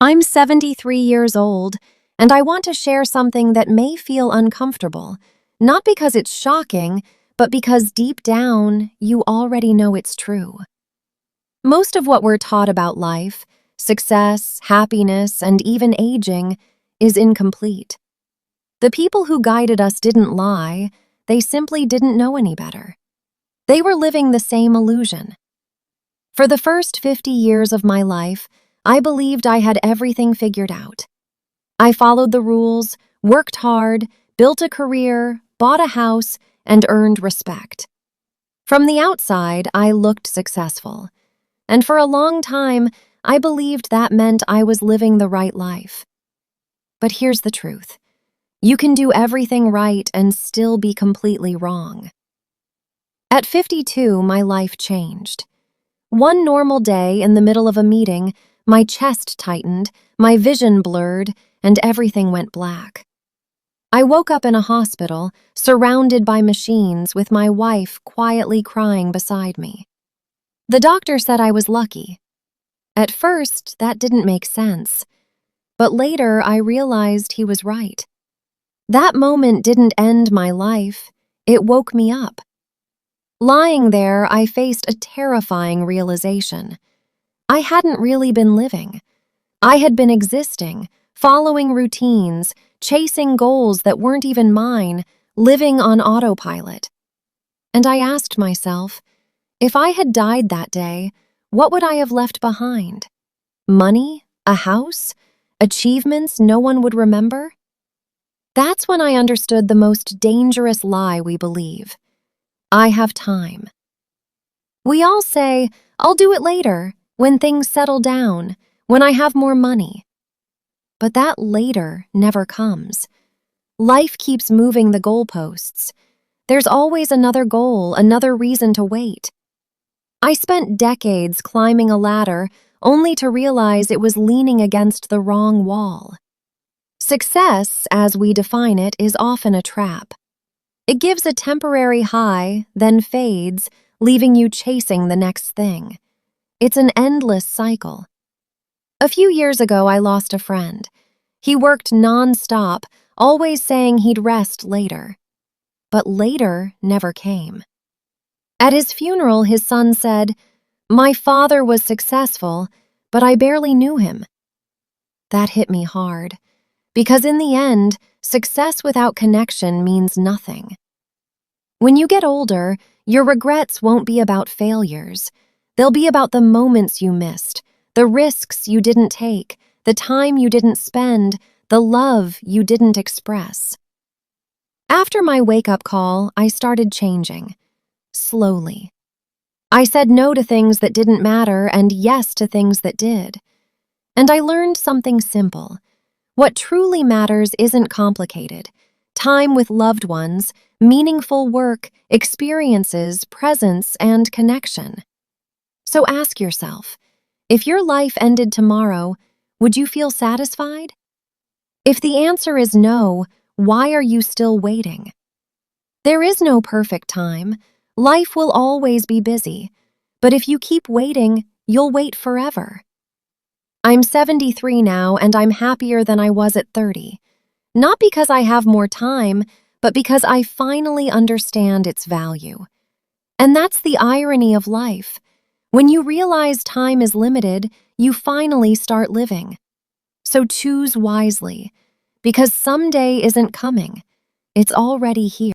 I'm 73 years old, and I want to share something that may feel uncomfortable, not because it's shocking, but because deep down, you already know it's true. Most of what we're taught about life, success, happiness, and even aging, is incomplete. The people who guided us didn't lie, they simply didn't know any better. They were living the same illusion. For the first 50 years of my life, I believed I had everything figured out. I followed the rules, worked hard, built a career, bought a house, and earned respect. From the outside, I looked successful. And for a long time, I believed that meant I was living the right life. But here's the truth. You can do everything right and still be completely wrong. At 52, my life changed. One normal day in the middle of a meeting, my chest tightened, my vision blurred, and everything went black. I woke up in a hospital, surrounded by machines, with my wife quietly crying beside me. The doctor said I was lucky. At first, that didn't make sense. But later, I realized he was right. That moment didn't end my life, it woke me up. Lying there, I faced a terrifying realization. I hadn't really been living. I had been existing, following routines, chasing goals that weren't even mine, living on autopilot. And I asked myself, if I had died that day, what would I have left behind? Money? A house? Achievements no one would remember? That's when I understood the most dangerous lie we believe. I have time. We all say, I'll do it later, when things settle down, when I have more money. But that later never comes. Life keeps moving the goalposts. There's always another goal, another reason to wait. I spent decades climbing a ladder only to realize it was leaning against the wrong wall. Success, as we define it, is often a trap. It gives a temporary high, then fades, leaving you chasing the next thing. It's an endless cycle. A few years ago, I lost a friend. He worked non-stop, always saying he'd rest later. But later never came. At his funeral, his son said, "My father was successful, but I barely knew him." That hit me hard, because in the end, success without connection means nothing. When you get older, your regrets won't be about failures. They'll be about the moments you missed, the risks you didn't take, the time you didn't spend, the love you didn't express. After my wake-up call, I started changing. Slowly. I said no to things that didn't matter and yes to things that did. And I learned something simple. What truly matters isn't complicated. Time with loved ones, meaningful work, experiences, presence, and connection. So ask yourself, if your life ended tomorrow, would you feel satisfied? If the answer is no, why are you still waiting? There is no perfect time. Life will always be busy. But if you keep waiting, you'll wait forever. I'm 73 now, and I'm happier than I was at 30. Not because I have more time, but because I finally understand its value. And that's the irony of life. When you realize time is limited, you finally start living. So choose wisely, because someday isn't coming. It's already here.